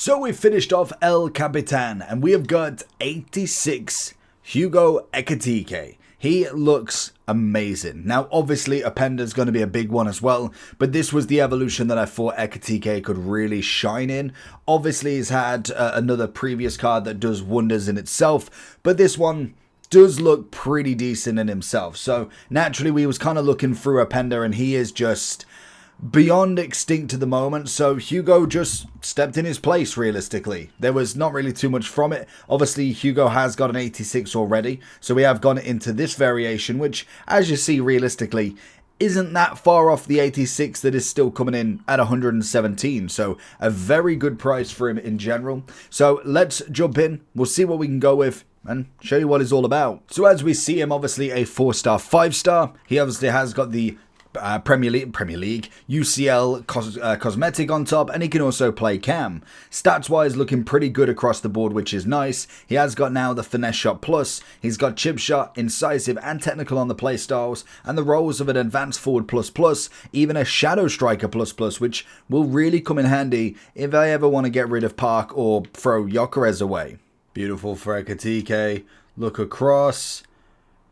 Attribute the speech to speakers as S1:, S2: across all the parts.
S1: So we finished off El Capitan and we have got 86 Hugo Ekitike. He looks amazing. Now obviously Appenda's going to be a big one as well, but this was the evolution that I thought Ekitike could really shine in. Obviously he's had another previous card that does wonders in itself, but this one does look pretty decent in himself. So naturally we was kind of looking through Appenda and he is just beyond extinct at the moment, so Hugo just stepped in his place realistically. There was not really too much from it. Obviously Hugo has got an 86 already, so we have gone into this variation, which as you see realistically isn't that far off the 86 that is still coming in at 117, so a very good price for him in general. So let's jump in, we'll see what we can go with and show you what it's all about. So as we see him, obviously a 4-star, 5-star, he obviously has got the Premier League, UCL cosmetic on top, and he can also play cam. Stats wise looking pretty good across the board, which is nice. He has got now the finesse shot plus, he's got chip shot, incisive and technical on the play styles, and the roles of an advanced forward plus, even a shadow striker plus, which will really come in handy if I ever want to get rid of Park or throw Gyökeres away. Beautiful for Ekitike, look across.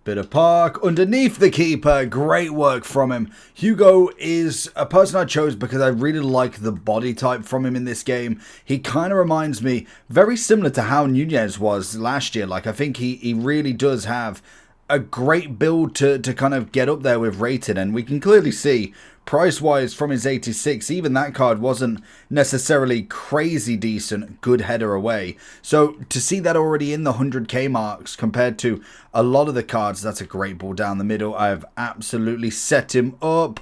S1: Bit of Park underneath the keeper. Great work from him. Hugo is a person I chose because I really like the body type from him in this game. He kind of reminds me very similar to how Nunez was last year. Like I think he really does have a great build to kind of get up there with rated, and we can clearly see price wise from his 86, even that card wasn't necessarily crazy decent, good header away. So to see that already in the 100k marks compared to a lot of the cards, that's a great ball down the middle. I've absolutely set him up.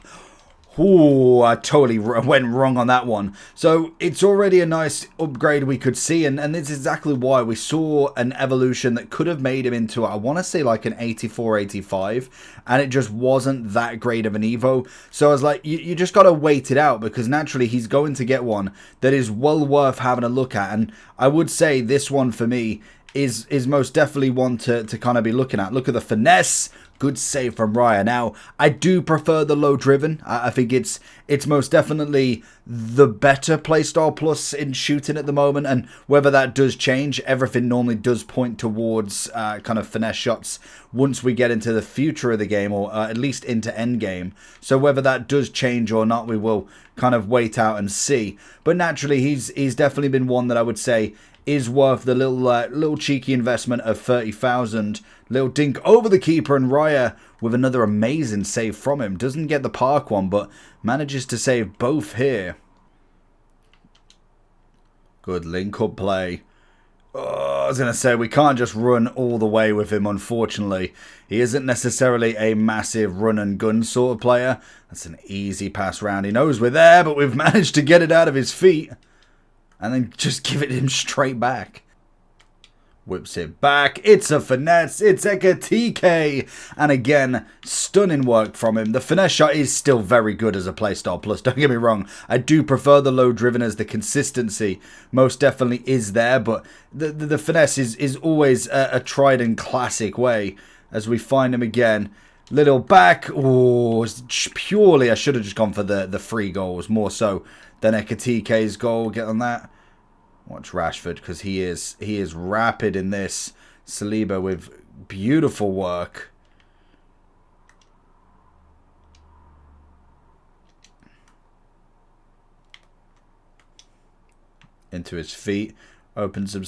S1: Ooh, I totally went wrong on that one. So it's already a nice upgrade we could see, and this is exactly why we saw an evolution that could have made him into, I want to say like an 84, 85, and it just wasn't that great of an Evo. So I was like, you just got to wait it out, because naturally he's going to get one that is well worth having a look at, and I would say this one for me is most definitely one to kind of be looking at. Look at the finesse. Good save from Raya. Now, I do prefer the low driven. I think it's most definitely the better playstyle plus in shooting at the moment, and whether that does change, everything normally does point towards kind of finesse shots once we get into the future of the game, or at least into end game. So whether that does change or not, we will kind of wait out and see. But naturally, he's definitely been one that I would say is worth the little cheeky investment of 30,000. Little dink over the keeper, and Raya with another amazing save from him. Doesn't get the Park one, but manages to save both here. Good link-up play. Oh, I was going to say, we can't just run all the way with him, unfortunately. He isn't necessarily a massive run-and-gun sort of player. That's an easy pass round. He knows we're there, but we've managed to get it out of his feet. And then just give it him straight back. Whips it back. It's a finesse. It's Ekitike. And again, stunning work from him. The finesse shot is still very good as a playstyle plus. Don't get me wrong. I do prefer the low driven, as the consistency most definitely is there. But the finesse is always a tried and classic way. As we find him again. Little back. Oh, purely I should have just gone for the free goals. More so than Ekitike's goal. Get on that. Watch Rashford, because he is rapid in this. Saliba with beautiful work. Into his feet. Opens him.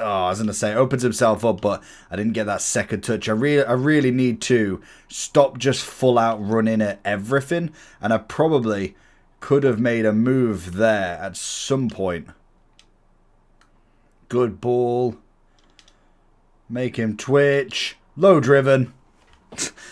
S1: Oh, I was going to say opens himself up, but I didn't get that second touch. I really need to stop just full out running at everything, and I probably could have made a move there at some point. Good ball. Make him twitch. Low driven.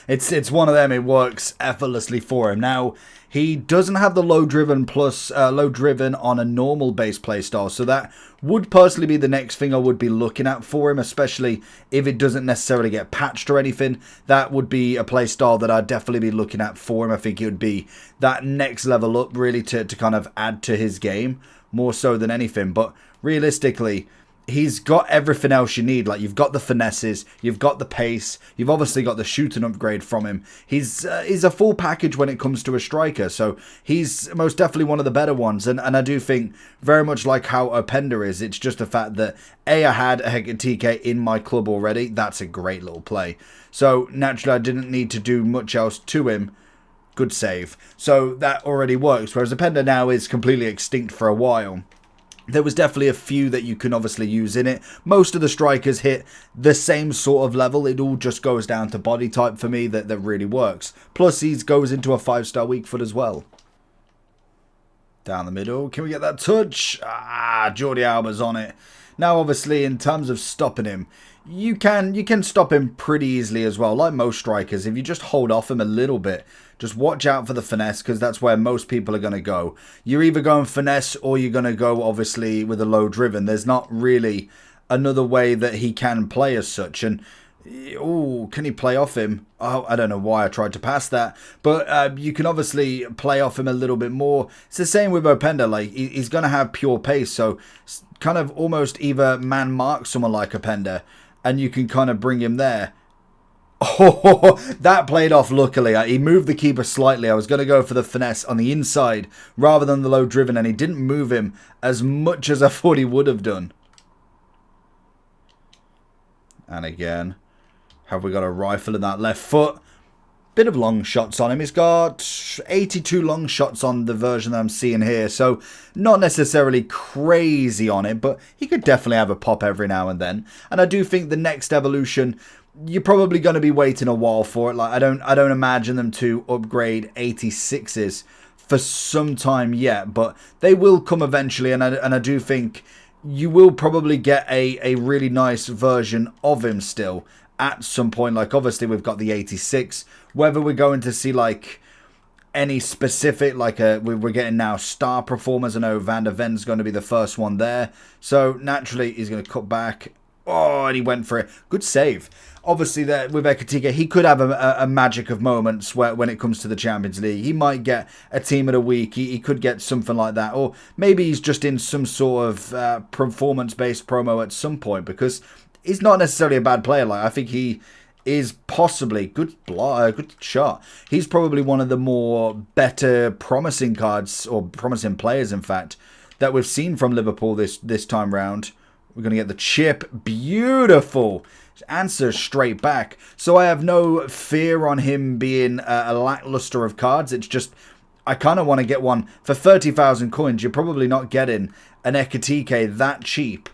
S1: It's one of them. It works effortlessly for him. Now, he doesn't have the low driven plus low driven on a normal base playstyle, so that would personally be the next thing I would be looking at for him, especially if it doesn't necessarily get patched or anything. That would be a playstyle that I'd definitely be looking at for him. I think it would be that next level up, really, to kind of add to his game more so than anything. But realistically, he's got everything else you need. Like, you've got the finesses, you've got the pace, you've obviously got the shooting upgrade from him. He's a full package when it comes to a striker, so he's most definitely one of the better ones. And I do think, very much like how Openda is, it's just the fact that I had a Ekitike in my club already. That's a great little play. So naturally I didn't need to do much else to him. Good save. So that already works, whereas Openda now is completely extinct for a while. There was definitely a few that you can obviously use in it. Most of the strikers hit the same sort of level. It all just goes down to body type for me that really works. Plus, he goes into a 5-star weak foot as well. Down the middle. Can we get that touch? Ah, Jordi Alba's on it. Now, obviously, in terms of stopping him, you can stop him pretty easily as well. Like most strikers, if you just hold off him a little bit, just watch out for the finesse, because that's where most people are going to go. You're either going finesse or you're going to go, obviously, with a low driven. There's not really another way that he can play as such. And, oh, can he play off him? Oh, I don't know why I tried to pass that. But you can obviously play off him a little bit more. It's the same with Openda. Like, he's going to have pure pace. So, kind of almost either man mark someone like Openda, and you can kind of bring him there. Oh, that played off luckily. He moved the keeper slightly. I was going to go for the finesse on the inside rather than the low driven, and he didn't move him as much as I thought he would have done. And again, have we got a rifle in that left foot? Bit of long shots on him. He's got 82 long shots on the version that I'm seeing here. So not necessarily crazy on it, but he could definitely have a pop every now and then. And I do think the next evolution, you're probably going to be waiting a while for it. Like, I don't imagine them to upgrade 86s for some time yet, but they will come eventually. And I do think you will probably get a really nice version of him still at some point. Like, obviously we've got the 86. Whether we're going to see like any specific, like we're getting now star performers. I know Van der Ven's going to be the first one there. So naturally he's going to cut back. Oh, and he went for it. Good save. Obviously, there with Ekitike, he could have a magic of moments when it comes to the Champions League. He might get a team of the week. He could get something like that. Or maybe he's just in some sort of performance-based promo at some point, because he's not necessarily a bad player. Like, I think he is possibly good shot. He's probably one of the more better promising cards, or promising players, in fact, that we've seen from Liverpool this time round. We're going to get the chip. Beautiful. Answer straight back. So I have no fear on him being a lackluster of cards. It's just, I kind of want to get one for 30,000 coins. You're probably not getting an Ekitike that cheap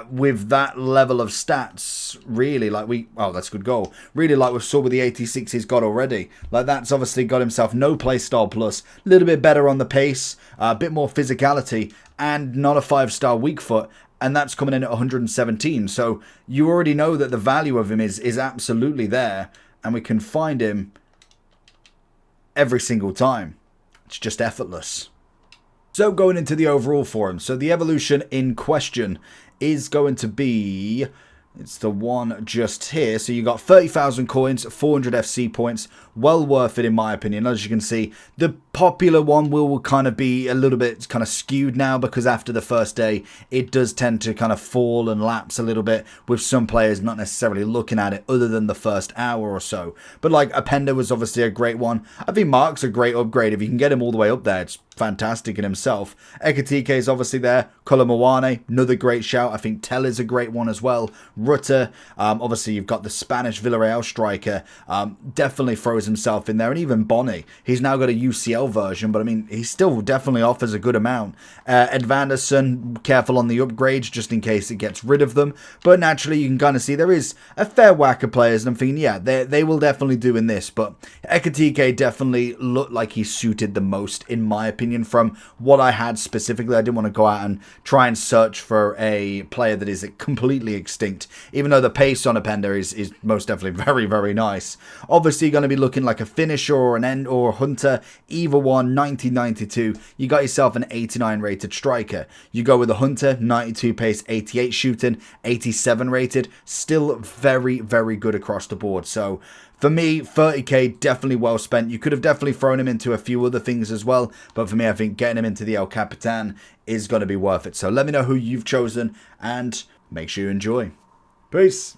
S1: with that level of stats, really. Like oh, that's a good goal. Really, like we saw with the 86 he's got already. Like, that's obviously got himself no playstyle plus, a little bit better on the pace, a bit more physicality, and not a 5-star weak foot. And that's coming in at 117. So you already know that the value of him is absolutely there. And we can find him every single time. It's just effortless. So going into the overall for him. So the evolution in question is going to be, it's the one just here. So you got 30,000 coins, 400 FC points. Well worth it in my opinion. As you can see, the popular one will kind of be a little bit kind of skewed now, because after the first day it does tend to kind of fall and lapse a little bit, with some players not necessarily looking at it other than the first hour or so. But like Openda was obviously a great one. I think Mark's a great upgrade. If you can get him all the way up there, it's fantastic in himself. Ekitike is obviously there. Kolomoane, another great shout. I think Tell is a great one as well. Rutter, obviously you've got the Spanish Villarreal striker, definitely throws himself in there. And even Bonnie, he's now got a UCL version, but I mean, he still definitely offers a good amount. Ed Vanderson, careful on the upgrades just in case it gets rid of them. But naturally, you can kind of see there is a fair whack of players, and I'm thinking, yeah, they will definitely do in this. But Ekitike definitely looked like he suited the most, in my opinion, from what I had specifically. I didn't want to go out and try and search for a player that is completely extinct, even though the pace on Openda is most definitely very, very nice. Obviously, you're going to be looking like a finisher or an end or a hunter. Either one, 1992. You got yourself an 89 rated striker. You go with a hunter, 92 pace, 88 shooting, 87 rated. Still very, very good across the board. So for me, 30k, definitely well spent. You could have definitely thrown him into a few other things as well. But for me, I think getting him into the El Capitan is going to be worth it. So let me know who you've chosen, and make sure you enjoy. Peace.